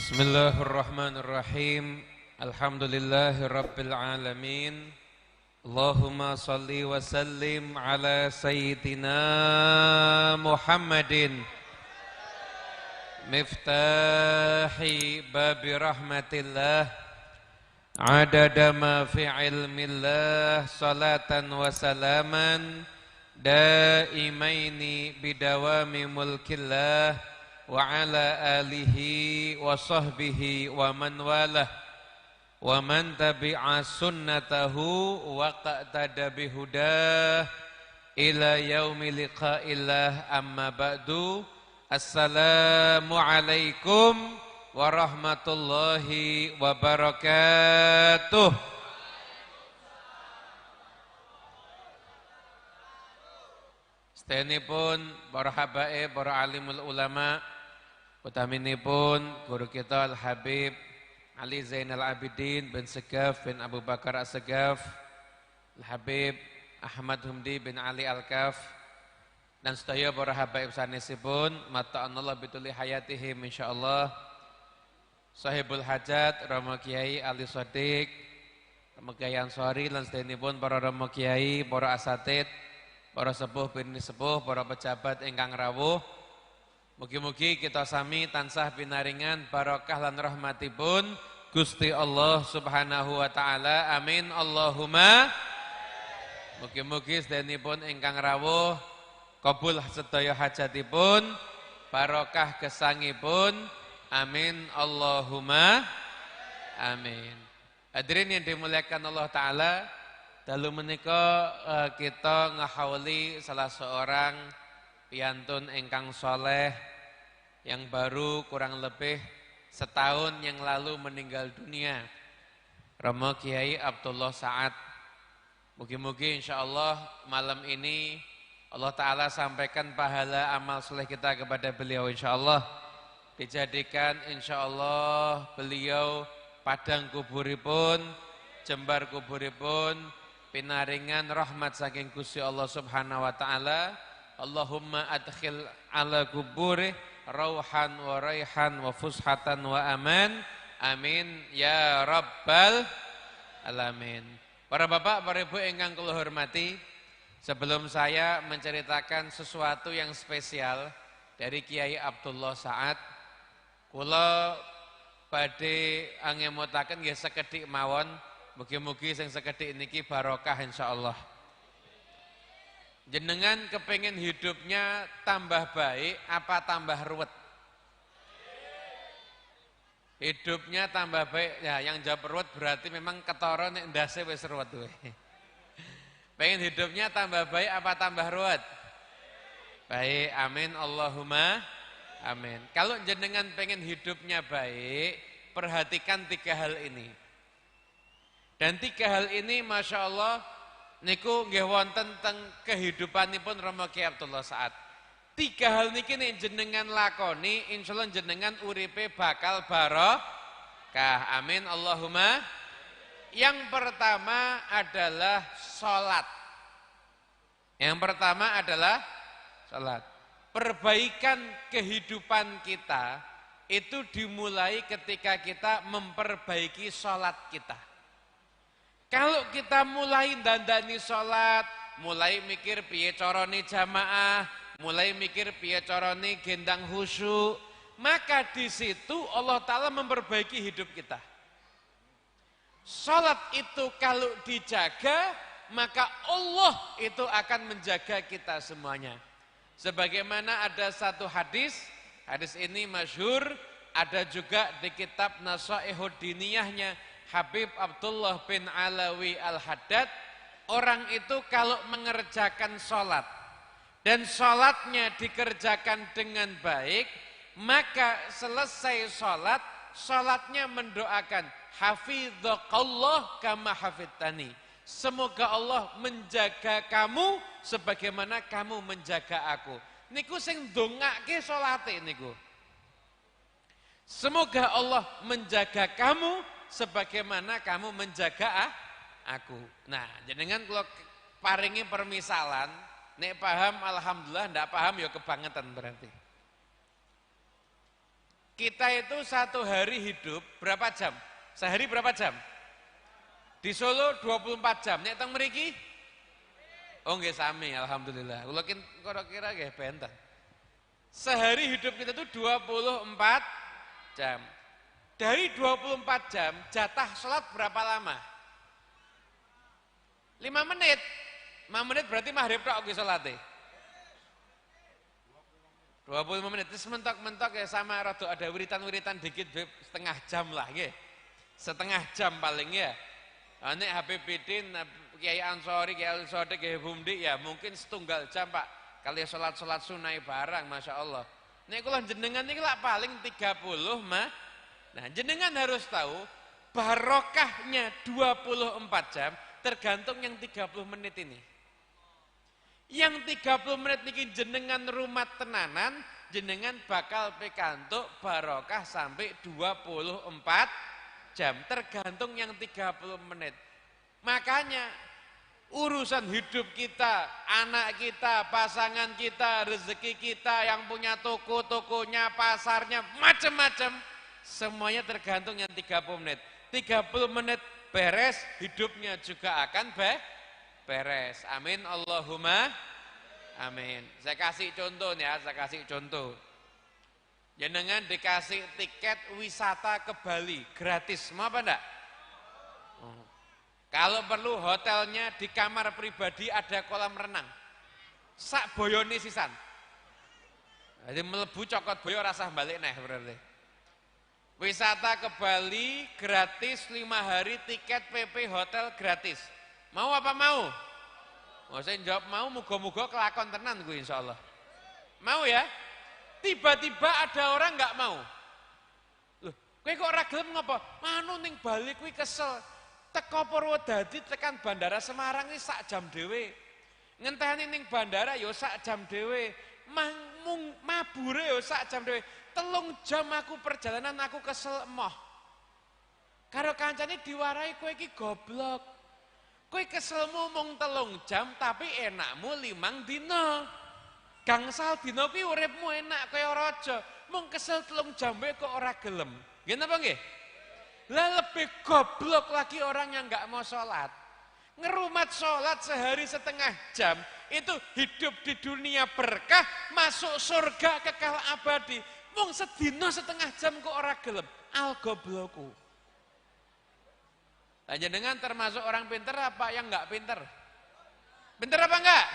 Bismillahirrahmanirrahim. Alhamdulillahirabbil alamin. Allahumma shalli wa sallim ala sayyidina Muhammadin miftahi babi rahmatillah adada ma fi ilmillah salatan wa salaman daimaini bidawami mulkillah wa ala alihi wa sahbihi wa man walah wa man tabi'a sunnatahu wa qa'tada bihudah ila yaumi liqa'illah amma ba'du. Assalamu alaikum warahmatullahi wabarakatuh. Sedanipun para habaib, para alimul ulama, utaminipun guru kita Al-Habib Ali Zainal Abidin bin Segaf bin Abu Bakar As-Segaf, Al-Habib Ahmad Humdi bin Ali Al-Kaf, dan sedaya para habaib sanesipun mata'anallah bituli hayatihim insyaallah. Sahibul hajat Rama Kiai Ali Shadiq, Rama Kiai Ansori, lan sedayanipun para Rama Kiai, para asatid, para sepuh bin sepuh, para pejabat ingkang rawuh. Mugi-mugi kita sami tansah pinaringan barokah lan rahmatipun Gusti Allah Subhanahu wa taala. Amin Allahumma. Mugi-mugi sedanipun ingkang rawuh kabul sedaya hajatipun, barokah gesangipun. Amin Allahumma. Amin. Hadirin yang dimuliakan Allah taala, dalu menika kita ngahawli salah seorang piantun ingkang soleh yang baru kurang lebih setahun yang lalu meninggal dunia, Rama Kiai Abdullah Sa'ad. Mugi-mugi insyaallah malam ini Allah Ta'ala sampaikan pahala amal soleh kita kepada beliau, insyaallah dijadikan insyaallah beliau padang kuburipun, jembar kuburipun pinaringan rahmat saking Gusti Allah Subhanahu wa taala. Allahumma adkhil ala kuburi rauhan wa raihan wa fushatan wa aman. Amin ya rabbal alamin. Para bapak, para ibu ingkang kula hormati, sebelum saya menceritakan sesuatu yang spesial dari Kiai Abdullah Sa'ad, kula badhe angemutaken nggih sekedhik mawon. Mugi-mugi sing sekedhik niki barokah insyaallah. Jenengan kepengen hidupnya tambah baik apa tambah ruwet? Hidupnya tambah baik, ya yang jawab ruwet berarti memang ketara nek ndase wis ruwet kowe. Pengen hidupnya tambah baik apa tambah ruwet? Baik, amin Allahumma amin. Kalau jenengan pengen hidupnya baik, perhatikan 3 hal ini. Dan 3 hal ini Masya Allah niku nggih wonten teng kehidupanipun Rama Kiai Abdullah Sa'ad. 3 hal niki nek jenengan lakoni, insyaallah jenengan uripe bakal barokah. Amin Allahumma. Yang pertama adalah salat. Yang pertama adalah salat. Perbaikan kehidupan kita itu dimulai ketika kita memperbaiki salat kita. Kalau kita mulai dandani sholat, mulai mikir piye carane jamaah, mulai mikir piye carane gendang khusyuk, maka di situ Allah Ta'ala memperbaiki hidup kita. Sholat itu kalau dijaga, maka Allah itu akan menjaga kita semuanya. Sebagaimana ada satu hadis ini masyhur, ada juga di kitab Nasaihud Diniyahnya Habib Abdullah bin Alawi Al-Haddad. Orang itu kalau mengerjakan sholat dan sholatnya dikerjakan dengan baik, maka selesai sholat, sholatnya mendoakan hafidhakallah kama hafidtani. Semoga Allah menjaga kamu sebagaimana kamu menjaga aku. Niku sing ndongake sholate niku. Semoga Allah menjaga kamu sebagaimana kamu menjaga aku. Nah, jenengan kalau paringi permisalan, nek paham alhamdulillah, ndak paham ya kebangetan berarti. Kita itu satu hari hidup berapa jam? Sehari berapa jam? Di Solo 24 jam. Nek teng mriki? Oh nggih sami, alhamdulillah. Kula kira nggih benten. Sehari hidup kita itu 24 jam. Dari 24 jam, jatah sholat berapa lama? 5 menit. 5 menit berarti maghrib tok nggih salate. 25 menit, terus mentok-mentok ya sama rada ada wiritan-wiritan dikit setengah jam lah nggih. Setengah jam paling ya. Nek HPBD, Kiai Ansori, Kiai Al-Sodiq, Kiai Bumdi ya mungkin setunggal jam Pak. Kali sholat-sholat sunai barang, Masya Allah. Nek kula jenengan ini lah paling 30 mah. Nah jenengan harus tahu barokahnya 24 jam tergantung yang 30 menit ini. Yang 30 menit niki jenengan rumah tenanan, jenengan bakal pikantuk barokah sampai 24 jam, tergantung yang 30 menit. Makanya urusan hidup kita, anak kita, pasangan kita, rezeki kita, yang punya toko-tokonya, pasarnya, macam-macam, semuanya tergantung yang 30 menit. 30 menit beres, hidupnya juga akan beres. Amin Allahumma amin. Saya kasih contoh ya, saya kasih contoh. Jenengan dikasih tiket wisata ke Bali gratis, mau apa enggak? Kalau perlu hotelnya di kamar pribadi ada kolam renang. Sak boyone sisan. Jadi melebu cokot boyo rasah balik neh berarti. Wisata ke Bali gratis 5 hari, tiket PP hotel gratis. Mau apa mau? Oh, saya jawab mau, muga-muga kelakon tenan gue insyaallah. Mau ya? Tiba-tiba ada orang nggak mau. Loh, kowe kok ora gelem ngopo? Manu ning Bali kuwi kesel. Teko Purwodadi tekan Bandara Semarang ini sak jam dhewe. Ngenteni ning bandara ya sak jam dhewe. Mabure ya sak jam dhewe. 3 jam aku perjalanan aku kesel emoh. Karo kancane diwarai kowe iki goblok. Kowe keselmu mung 3 jam tapi enakmu 5 dina. Gangsal dina kuwi uripmu enak kaya raja. Mung kesel 3 jam wae kok ora gelem. Nggih napa nggih? Lah lebih goblok lagi orang yang enggak mau sholat. Ngerumat sholat sehari setengah jam, itu hidup di dunia berkah, masuk surga kekal abadi. Mung sedina setengah jam kok ora gelem. Al gobloku. Lah jenengan termasuk orang pinter apa yang enggak pinter? Pinter apa enggak?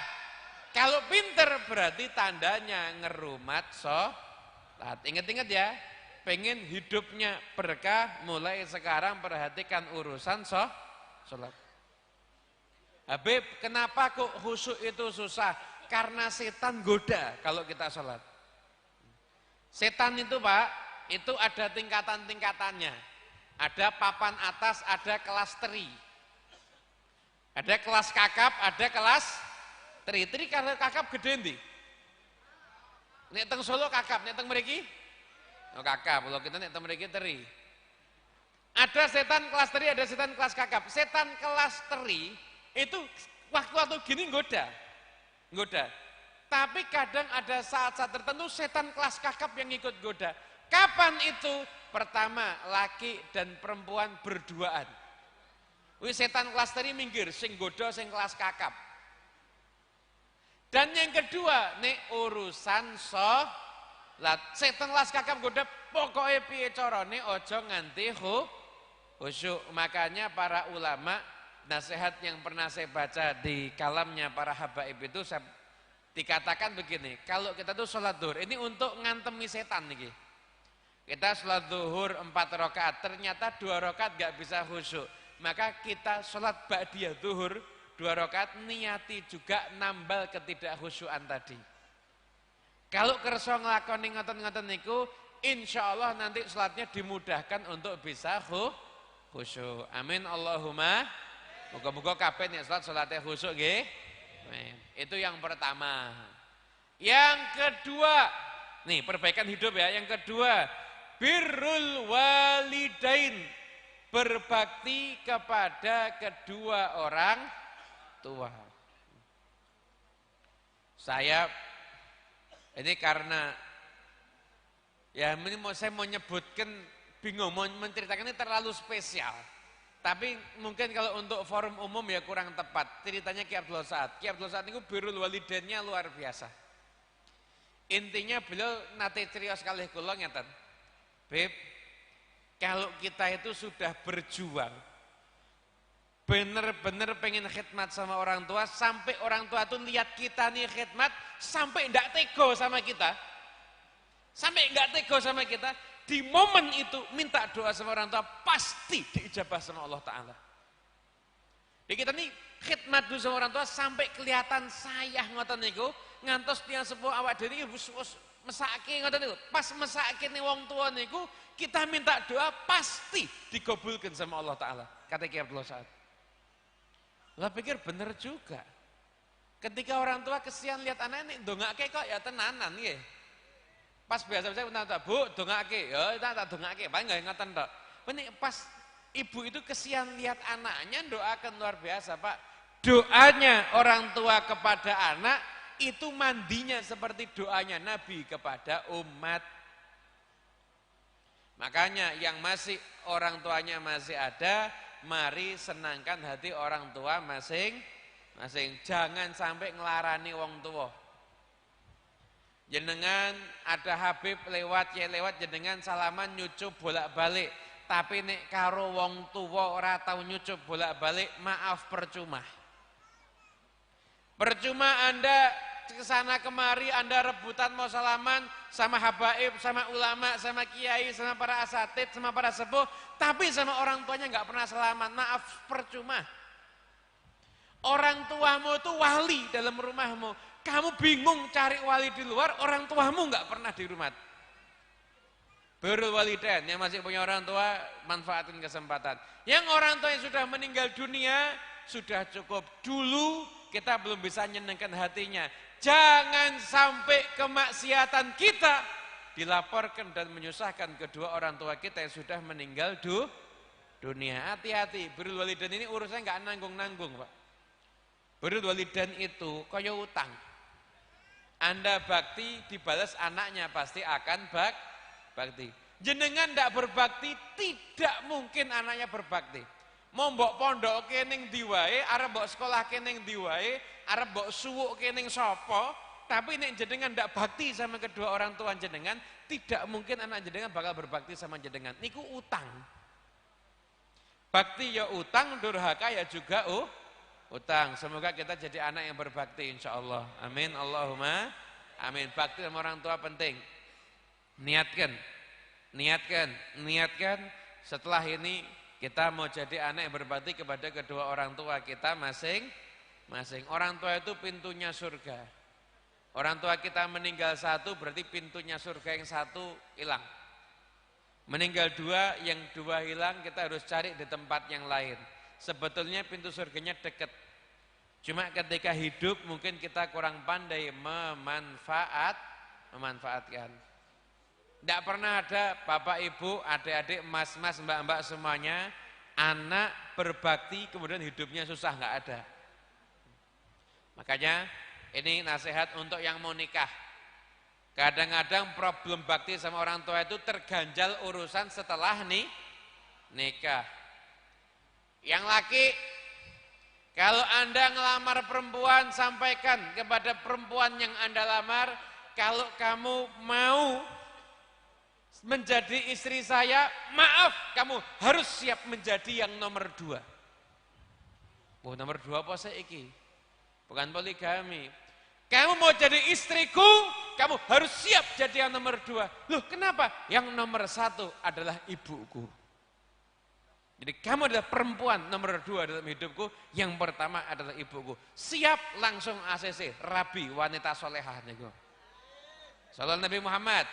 Kalau pinter berarti tandanya ngerumat sholat. Ingat-ingat ya. Pengen hidupnya berkah, mulai sekarang perhatikan urusan sholat. Habib, kenapa kok khusyuk itu susah? Karena setan goda kalau kita sholat. Setan itu Pak, itu ada tingkatan-tingkatannya. Ada papan atas, ada kelas teri. Ada kelas kakap, ada kelas teri. Teri kalau kakap gede ndi? Nek teng Solo kakap, nek teng mriki oh kakap, kalau kita nek temen teri. Ada setan kelas teri, ada setan kelas kakap. Setan kelas teri itu waktu-waktu gini nggoda. Tapi kadang ada saat-saat tertentu setan kelas kakap yang ikut goda. Kapan itu? Pertama, laki dan perempuan berduaan. Wih setan kelas teri minggir, sing goda sing kelas kakap. Dan yang kedua, nek urusan lah setan kelas kakap goda pokoknya piye carane ojo nganti khusyuk. Makanya para ulama nasihat yang pernah saya baca di kalamnya para habaib itu dikatakan begini, kalau kita tuh sholat zuhur ini untuk ngantemi setan nih. Kita sholat zuhur 4 rakaat, ternyata 2 rakaat gak bisa khusyuk, maka kita sholat ba'diyah zuhur 2 rakaat niati juga nambal ketidakkhusyukan tadi. Kalau kerso nglakoni ngoten-ngoten niku, insyaallah nanti salatnya dimudahkan untuk bisa khusyuk. Amin Allahumma. Moga-moga kabeh nek salate khusyuk nggih. Itu yang pertama. Yang kedua, nih perbaikan hidup ya. Yang kedua, birrul walidain, berbakti kepada kedua orang tua. Saya ini karena Ya, saya mau nyebutkan bingung, mau menceritakan ini terlalu spesial. Tapi mungkin kalau untuk forum umum ya kurang tepat. Ceritanya Ki Abdul Saad. Ki Abdul Saad itu birrul walidainnya luar biasa. Intinya beliau nate cerios kalih kula ngeten. Beb, kalau kita itu sudah berjuang, bener-bener pengen khidmat sama orang tua, sampai orang tua tuh lihat kita nih khidmat, sampai enggak tego sama kita, sampai enggak tego sama kita, di momen itu minta doa sama orang tua, pasti diijabah sama Allah Ta'ala. Jadi kita nih khidmat dulu sama orang tua, sampai kelihatan sayah ngoten niku, ngantos tiang sepuh awak dhewe mesake ngoten niku. Pas mesake ning wong tua niku, kita minta doa pasti dikabulkan sama Allah Ta'ala. Kata Ki Abdul Saad. Lah pikir bener juga. Ketika orang tua kesian lihat anaknya dongake kok ya tenanan nggih. Pas biasa-biasa minta Bu, dongake. Ya tak dongake, paling enggak ngoten tok. Ini pas ibu itu kesian lihat anaknya doakan luar biasa, Pak. Doanya orang tua kepada anak itu mandinya seperti doanya Nabi kepada umat. Makanya yang masih orang tuanya masih ada, mari senangkan hati orang tua masing-masing. Jangan sampai ngelarani wong tua. Jenengan ada Habib lewat jenengan salaman nyucup bolak-balik. Tapi nek karo wong tua ora tau nyucup bolak-balik, maaf percuma. Percuma Anda kesana kemari, Anda rebutan mau salaman sama habaib, sama ulama, sama kiai, sama para asatid, sama para sepuh, tapi sama orang tuanya nggak pernah salaman. Maaf, percuma. Orang tuamu itu wali dalam rumahmu. Kamu bingung cari wali di luar, orang tuamu nggak pernah di rumah. Birrul walidain, yang masih punya orang tua, manfaatin kesempatan. Yang orang tua yang sudah meninggal dunia, sudah cukup. Dulu kita belum bisa nyenengkan hatinya. Jangan sampai kemaksiatan kita dilaporkan dan menyusahkan kedua orang tua kita yang sudah meninggal dunia. Hati-hati, birrul walidain ini urusannya nggak nanggung-nanggung, Pak. Birrul walidain itu kaya utang. Anda bakti dibalas anaknya pasti akan bakti. Jenengan ndak berbakti, tidak mungkin anaknya berbakti. Mau mbok pondok kening diwae, arep mbok sekolah kening diwae, arep mbok suwuk kening sapa, tapi nek jenengan ndak bakti sama kedua orang tua jenengan, tidak mungkin anak jenengan bakal berbakti sama jenengan. Niku utang. Bakti ya utang, durhaka ya juga utang. Semoga kita jadi anak yang berbakti insyaallah. Amin Allahumma amin. Bakti sama orang tua penting. Niatkan setelah ini kita mau jadi anak yang berbakti kepada kedua orang tua kita masing-masing. Orang tua itu pintunya surga. Orang tua kita meninggal satu berarti pintunya surga yang satu hilang. Meninggal dua, yang dua hilang, kita harus cari di tempat yang lain. Sebetulnya pintu surganya dekat. Cuma ketika hidup mungkin kita kurang pandai memanfaatkan. Tidak pernah ada bapak ibu, adik-adik, mas-mas, mbak-mbak semuanya anak berbakti kemudian hidupnya susah, nggak ada. Makanya ini nasihat untuk yang mau nikah. Kadang-kadang problem bakti sama orang tua itu terganjal urusan setelah nikah. Yang laki, kalau Anda ngelamar perempuan, sampaikan kepada perempuan yang Anda lamar, kalau kamu mau menjadi istri saya, maaf, kamu harus siap menjadi yang nomor 2. Oh, nomor 2 apa saiki? Bukan poligami. Kamu mau jadi istriku, kamu harus siap jadi yang nomor 2. Loh, kenapa? Yang nomor 1 adalah ibuku. Jadi kamu adalah perempuan nomor 2 dalam hidupku, yang pertama adalah ibuku. Siap langsung ACC, rabi, wanita solehah niku. Sallallahu Nabi Muhammad.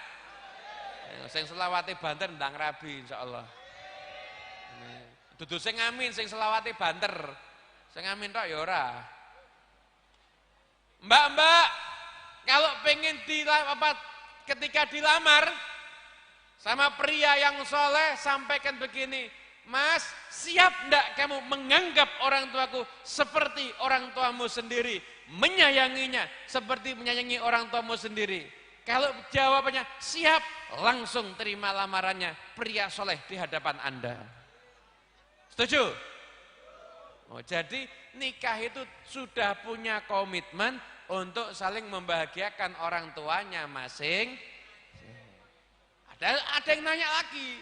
Sing selawati banter ndang rabi insyaallah. Dudu sing amin sing selawati banter. Sing amin tok ya ora. Mbak-mbak, kalau pengen ketika dilamar sama pria yang soleh, sampaikan begini, Mas, siap ndak kamu menganggap orang tuaku seperti orang tuamu sendiri, menyayanginya seperti menyayangi orang tuamu sendiri. Kalau jawabannya siap, langsung terima lamarannya, pria soleh di hadapan Anda. Setuju? Oh, jadi nikah itu sudah punya komitmen untuk saling membahagiakan orang tuanya masing. Ada yang nanya lagi,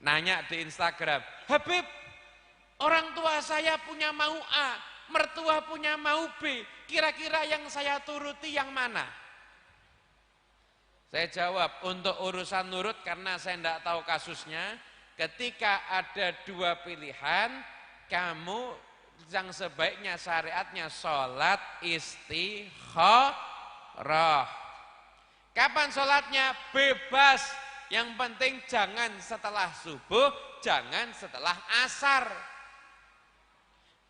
nanya di Instagram, Habib, orang tua saya punya mau A, mertua punya mau B, kira-kira yang saya turuti yang mana? Saya jawab, untuk urusan nurut karena saya tidak tahu kasusnya, ketika ada dua pilihan, kamu yang sebaiknya syariatnya sholat istikharah. Kapan sholatnya? Bebas. Yang penting jangan setelah subuh, jangan setelah asar.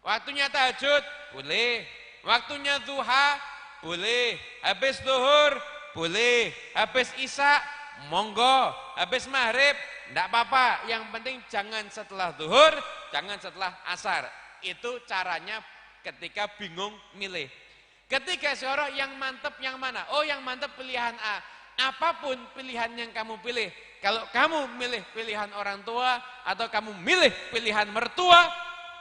Waktunya tahajud, boleh. Waktunya duha, boleh. Habis zuhur, boleh. Habis isya, monggo. Habis maghrib, enggak apa-apa. Yang penting jangan setelah zuhur, jangan setelah asar. Itu caranya ketika bingung milih. Ketika seorang yang mantep yang mana? Oh, yang mantep pilihan A. Apapun pilihan yang kamu pilih, kalau kamu milih pilihan orang tua atau kamu milih pilihan mertua,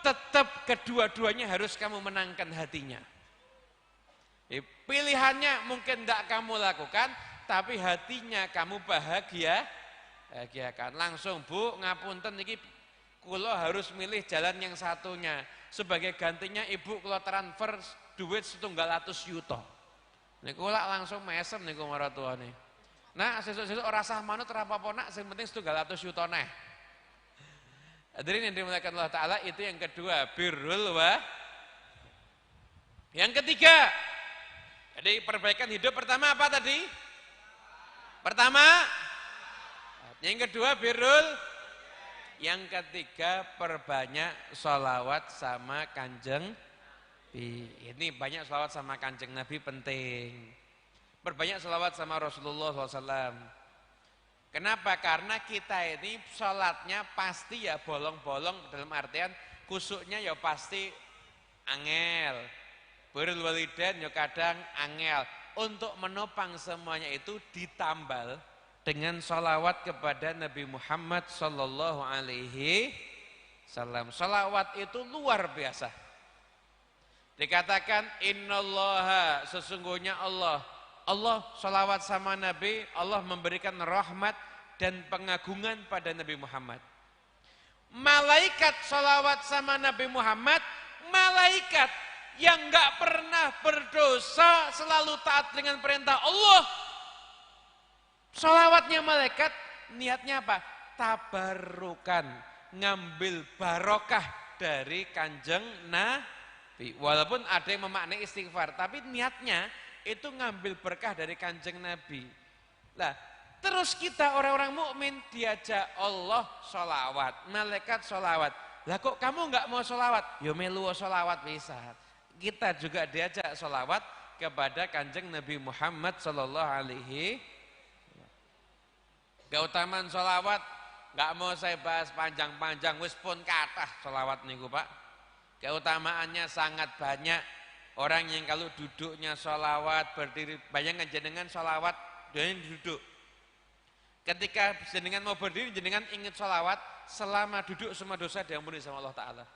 tetap kedua-duanya harus kamu menangkan hatinya. Pilihannya mungkin tidak kamu lakukan, tapi hatinya kamu bahagiakan. Langsung, Bu, ngapunten iki kula harus milih jalan yang satunya. Sebagai gantinya ibu kula transfer duit 1.200 juta. Niku langsung mesem niku maratuane. Nah, sesuk-sesuk ora sah manut ora apa-apa nak, sing penting 1.200 juta neh. Hadirin yang dimuliakan Allah Ta'ala, itu yang kedua, birrul wa. Yang ketiga, jadi perbaikan hidup pertama apa tadi? Pertama, yang kedua birrul, yang ketiga perbanyak sholawat sama kanjeng. Ini banyak sholawat sama kanjeng Nabi penting. Perbanyak sholawat sama Rasulullah SAW. Kenapa? Karena kita ini sholatnya pasti ya bolong-bolong, dalam artian kusuknya ya pasti angel. Birrul walidain ya kadang angel. Untuk menopang semuanya itu ditambal dengan sholawat kepada Nabi Muhammad Sallallahu Alaihi Wasallam. Sholawat itu luar biasa. Dikatakan innallaha, sesungguhnya Allah sholawat sama Nabi, Allah memberikan rahmat dan pengagungan pada Nabi Muhammad. Malaikat sholawat sama Nabi Muhammad, malaikat yang gak pernah berdosa, selalu taat dengan perintah Allah. Sholawatnya malaikat, niatnya apa? Tabarukan, ngambil barokah dari kanjeng Nabi. Walaupun ada yang memaknai istighfar, tapi niatnya itu ngambil berkah dari kanjeng Nabi. Lah, terus kita orang-orang mukmin diajak Allah sholawat, malaikat sholawat. Lah kok kamu nggak mau sholawat? Yo melu sholawat bisa. Kita juga diajak sholawat kepada kanjeng Nabi Muhammad Sallallahu Alaihi. Keutamaan sholawat nggak mau saya bahas panjang-panjang, wis pun kathah sholawat niku Pak. Keutamaannya sangat banyak. Orang yang kalau duduknya sholawat, berdiri, bayangkan jenengan sholawat, dan duduk. Ketika jenengan mau berdiri, jenengan ingat sholawat, selama duduk semua dosa diampuni sama Allah Ta'ala.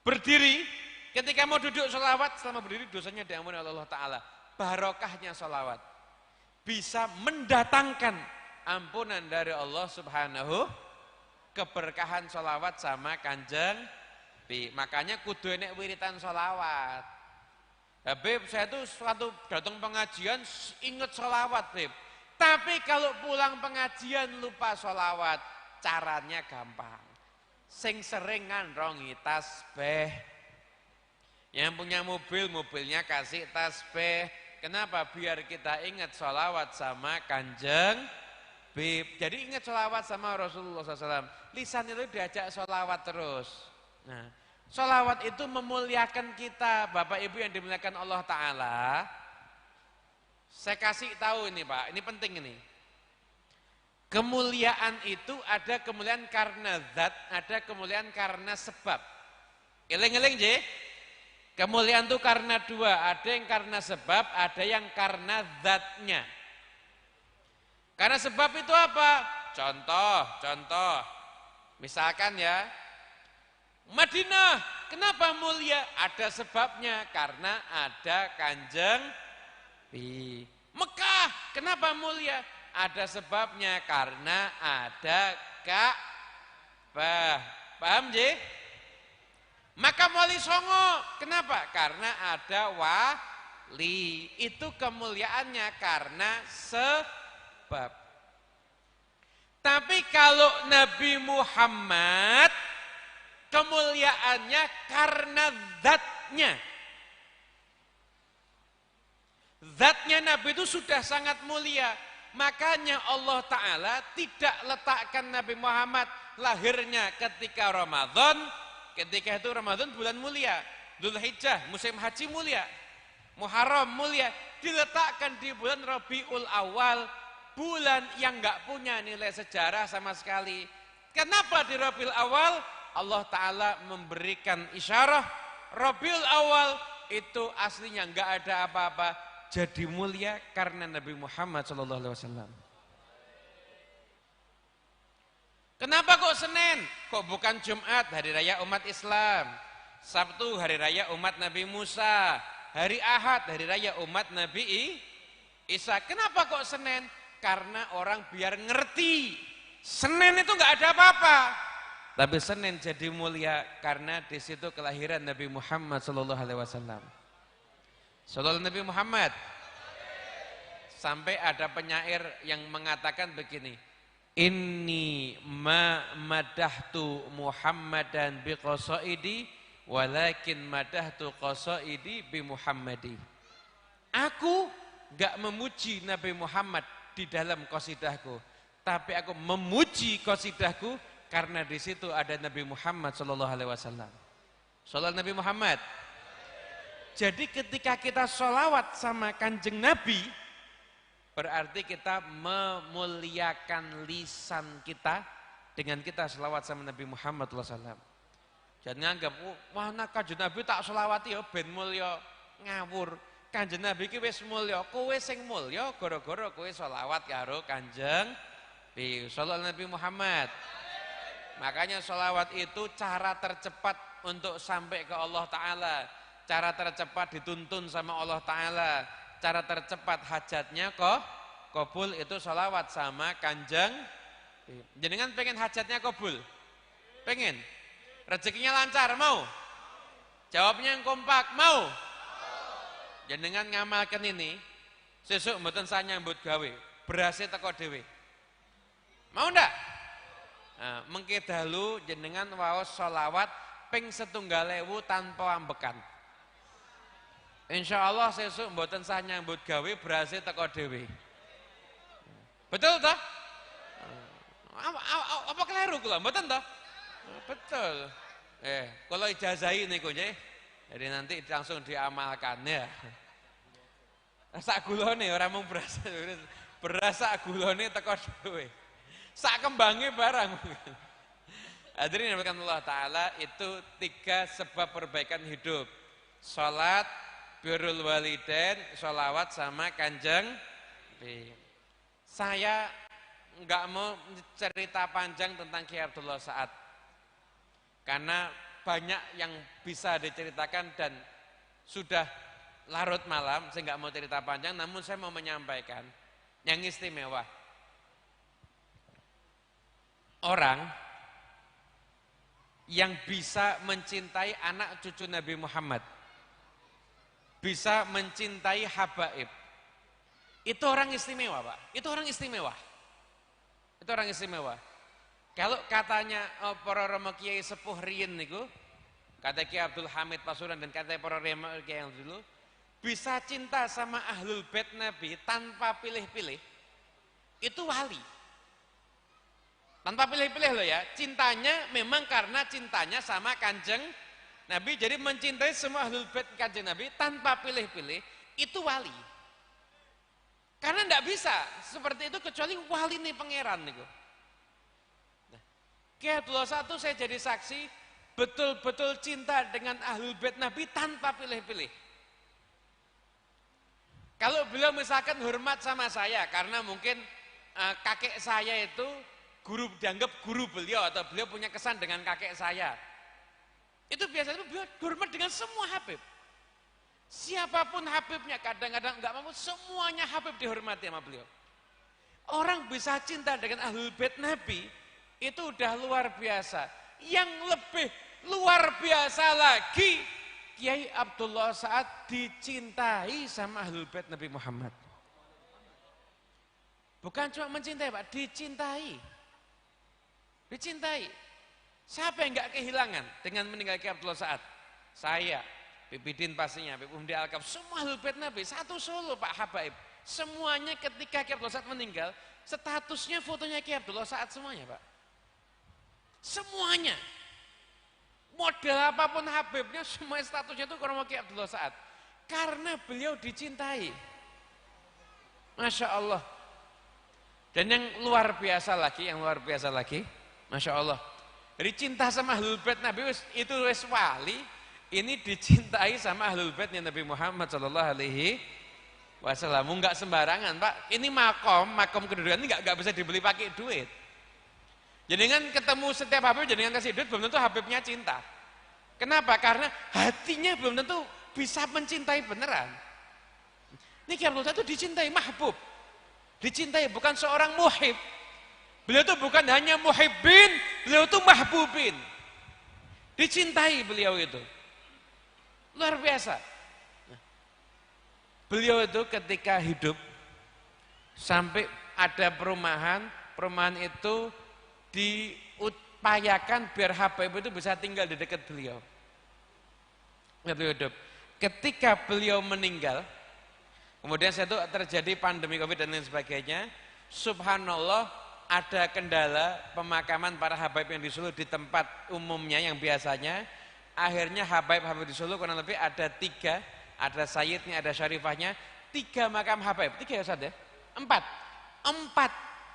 Berdiri, ketika mau duduk sholawat, selama berdiri dosanya diampuni oleh Allah Ta'ala. Barokahnya sholawat. Bisa mendatangkan ampunan dari Allah Subhanahu, keberkahan sholawat sama kanjeng. Makanya kudu enek wiritan sholawat. Habib, saya tuh suatu datang pengajian inget sholawat, Beb. Tapi kalau pulang pengajian lupa sholawat, caranya gampang. Sing sering ngandrongi tasbih. Yang punya mobil, mobilnya kasih tasbih. Kenapa? Biar kita ingat sholawat sama kanjeng Beb. Jadi ingat sholawat sama Rasulullah SAW. Lisan itu diajak sholawat terus. Nah, sholawat itu memuliakan kita, Bapak Ibu yang dimuliakan Allah Ta'ala. Saya kasih tahu ini Pak, ini penting ini. Kemuliaan itu ada kemuliaan karena zat, ada kemuliaan karena sebab. Eling-eling je. Kemuliaan itu karena dua, ada yang karena sebab, ada yang karena zatnya. Karena sebab itu apa? Contoh. Misalkan ya, Madinah, kenapa mulia? Ada sebabnya, karena ada Kanjeng Nabi. Mekah, kenapa mulia? Ada sebabnya, karena ada Ka'bah. Paham, Ji? Makam Wali Songo, kenapa? Karena ada wali. Itu kemuliaannya karena sebab. Tapi kalau Nabi Muhammad, kemuliaannya karena zatnya. Zatnya Nabi itu sudah sangat mulia. Makanya Allah Ta'ala tidak letakkan Nabi Muhammad lahirnya ketika Ramadan. Ketika itu Ramadan bulan mulia, Dzulhijjah musim haji mulia, Muharram mulia, diletakkan di bulan Rabiul Awal, bulan yang enggak punya nilai sejarah sama sekali. Kenapa di Rabiul Awal? Allah Ta'ala memberikan isyarah Rabiul Awal itu aslinya enggak ada apa-apa, jadi mulia karena Nabi Muhammad SAW. Kenapa kok Senin? Kok bukan Jumat, hari raya umat Islam? Sabtu, hari raya umat Nabi Musa. Hari Ahad, hari raya umat Nabi Isa. Kenapa kok Senin? Karena orang biar ngerti. Senin itu nggak ada apa-apa. Tapi Senin jadi mulia karena di situ kelahiran Nabi Muhammad SAW. Sallallahu Nabi Muhammad. Sampai ada penyair yang mengatakan begini. Inni ma madahtu Muhammadan bi qasaidi walakin madahtu qasaidi bi Muhammadi. Aku enggak memuji Nabi Muhammad di dalam qasidahku, tapi aku memuji qasidahku karena di situ ada Nabi Muhammad sallallahu alaihi wasallam. Shalawat Nabi Muhammad. Jadi ketika kita sholawat sama Kanjeng Nabi, berarti kita memuliakan lisan kita dengan kita selawat sama Nabi Muhammad SAW. Jangan nganggap, wah nak Kanjeng Nabi tak selawati ya ben mulya, ngawur. Kanjeng Nabi ki wis mulya, kowe sing mulya gara-gara kowe selawat karo Kanjeng Nabi. Shalawat Nabi Muhammad. Makanya selawat itu cara tercepat untuk sampai ke Allah Ta'ala. Cara tercepat dituntun sama Allah Ta'ala. Cara tercepat hajatnya kok kabul itu sholawat sama Kanjeng. Jenengan pengen hajatnya kabul? Pengen? Rezekinya lancar, mau? Jawabnya yang kompak, mau? Jenengan ngamalkan ini, sesuk mboten saya nyambut gawe, berasnya teko dhewe. Mau ndak? Nah, mengke dalu jenengan waos sholawat ping 1.000 tanpa ambekan. Insya Allah sesuk mboten sah nyambut gawe berhasil teko dhewe. Betul toh? Apa keliru kula? Mboten toh? Betul. Kalau ijazahi niku nggih. Jadi nanti langsung diamalkan ya. Sak gulone ora mung beras sak gulone teko dhewe. Sak kembange barang. Hadirin yang dirahmati Allah Ta'ala, itu 3 sebab perbaikan hidup. Salat, birrul walidain, sholawat sama Kanjeng Nabi. Saya enggak mau cerita panjang tentang Kiai Abdullah Sa'ad. Karena banyak yang bisa diceritakan dan sudah larut malam, saya enggak mau cerita panjang, namun saya mau menyampaikan yang istimewa. Orang yang bisa mencintai anak cucu Nabi Muhammad, bisa mencintai habaib, itu orang istimewa, Pak. Itu orang istimewa. Itu orang istimewa. Kalau katanya para rama kiai sepuh riyin niku, kata Kiai Abdul Hamid Pasuruan dan kata para rama kiai yang dulu, bisa cinta sama ahlul bait Nabi tanpa pilih-pilih, itu wali. Tanpa pilih-pilih loh ya, cintanya memang karena cintanya sama Kanjeng Nabi, jadi mencintai semua ahlul bait Kanjeng Nabi tanpa pilih-pilih, itu wali. Karena tidak bisa seperti itu kecuali wali nih pangeran nih. Nah, Kiai Abdullah Sa'ad saya jadi saksi betul-betul cinta dengan ahlul bait Nabi tanpa pilih-pilih. Kalau beliau misalkan hormat sama saya karena mungkin kakek saya itu dianggap guru beliau atau beliau punya kesan dengan kakek saya. Itu biasanya beliau hormat dengan semua Habib. Siapapun Habibnya, kadang-kadang enggak mau, semuanya Habib dihormati sama beliau. Orang bisa cinta dengan Ahlul Bait Nabi, itu udah luar biasa. Yang lebih luar biasa lagi, Kiai Abdullah Sa'ad dicintai sama Ahlul Bait Nabi Muhammad. Bukan cuma mencintai Pak, dicintai. Dicintai. Siapa yang enggak kehilangan dengan meninggal Kiai Abdullah Sa'ad? Saya, Pipidin pastinya, Pipumdi Alkaf, semua Ahlul Bait Nabi, satu Solo Pak Habaib. Semuanya ketika Kiai Abdullah Sa'ad meninggal, statusnya fotonya Kiai Abdullah Sa'ad semuanya Pak. Semuanya. Model apapun Habibnya, semua statusnya itu karena Kiai Abdullah Sa'ad. Karena beliau dicintai. Masya Allah. Dan yang luar biasa lagi, Masya Allah. Jadi cinta sama Ahlul Bait Nabi itu wis wali, ini dicintai sama Ahlul Baitnya Nabi Muhammad sallallahu alaihi wasallam. Enggak sembarangan, Pak. Ini makom kedudukan ini enggak bisa dibeli pakai duit. Jenengan ketemu setiap Habib, jenengan kasih duit belum tentu Habibnya cinta. Kenapa? Karena hatinya belum tentu bisa mencintai beneran. Ini Kiai Abdul Sa'ad itu dicintai mahbub. Dicintai, bukan seorang muhib. Beliau itu bukan hanya muhibbin, beliau itu mahbubin. Dicintai beliau itu. Luar biasa. Beliau itu ketika hidup, sampai ada perumahan itu diupayakan biar Habib itu bisa tinggal di dekat beliau. Beliau hidup. Ketika beliau meninggal, kemudian itu terjadi pandemi Covid dan lain sebagainya, subhanallah, ada kendala pemakaman para Habaib yang di Solo di tempat umumnya yang biasanya. Akhirnya Habaib di Solo kurang lebih ada 3, ada Sayyidnya, ada Syarifahnya, 3 makam Habaib, 3 ya Ustaz ya? 4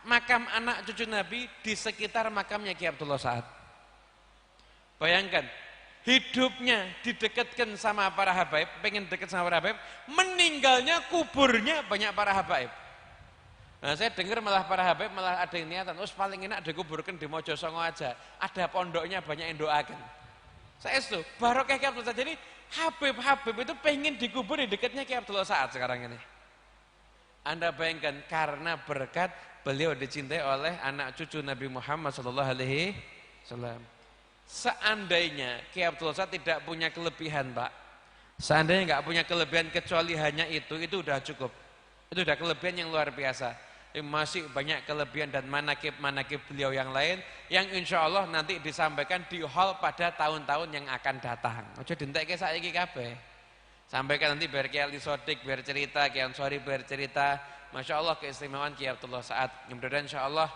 makam anak cucu Nabi di sekitar makamnya Kiai Abdullah Sa'ad. Bayangkan, hidupnya didekatkan sama para Habaib, pengen dekat sama para Habaib, meninggalnya kuburnya banyak para Habaib. Nah saya dengar malah para Habaib malah ada yang niatan, paling enak dikuburkan di Mojosongo aja, ada pondoknya banyak yang doakan. Saya itu barokah Kiai Abdullah Sa'ad. Jadi Habib itu pengen dikubur di dekatnya Kiai Abdullah Sa'ad sekarang ini. Anda bayangkan, karena berkat beliau dicintai oleh anak cucu Nabi Muhammad SAW. Seandainya Kiai Abdullah Sa'ad tidak punya kelebihan Pak, seandainya nggak punya kelebihan kecuali hanya itu udah cukup. Itu udah kelebihan yang luar biasa. Masih banyak kelebihan dan manakib beliau yang lain yang insya Allah nanti disampaikan di hall pada tahun-tahun yang akan datang. Ojo dintekke saiki kabeh. Sampaikan nanti biar Kiai Ali Sodik biar cerita, Kiai Ansori biar cerita. Masya Allah keistimewaan Kiai Abdullah Sa'ad. Mudah-mudahan insya Allah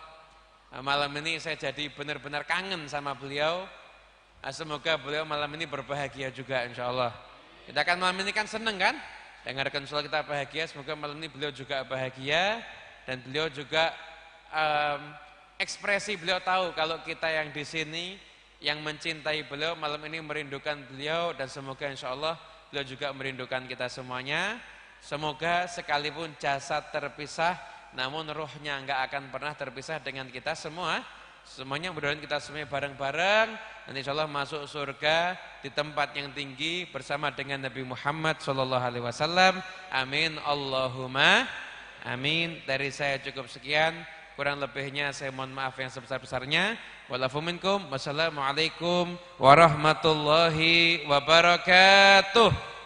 malam ini saya jadi benar-benar kangen sama beliau. Semoga beliau malam ini berbahagia juga insya Allah. Kita kan malam ini kan seneng kan? Dengarkan suara kita bahagia, semoga malam ini beliau juga bahagia. Dan beliau juga ekspresi beliau tahu kalau kita yang di sini yang mencintai beliau malam ini merindukan beliau, dan semoga insya Allah beliau juga merindukan kita semuanya. Semoga sekalipun jasad terpisah, namun rohnya enggak akan pernah terpisah dengan kita semua. Semuanya mudah-mudahan kita semuanya bareng-bareng dan insya Allah masuk surga di tempat yang tinggi bersama dengan Nabi Muhammad SAW. Amin Allahumma amin. Dari saya cukup sekian, kurang lebihnya saya mohon maaf yang sebesar-besarnya. Walafu minkum. Wassalamualaikum warahmatullahi wabarakatuh.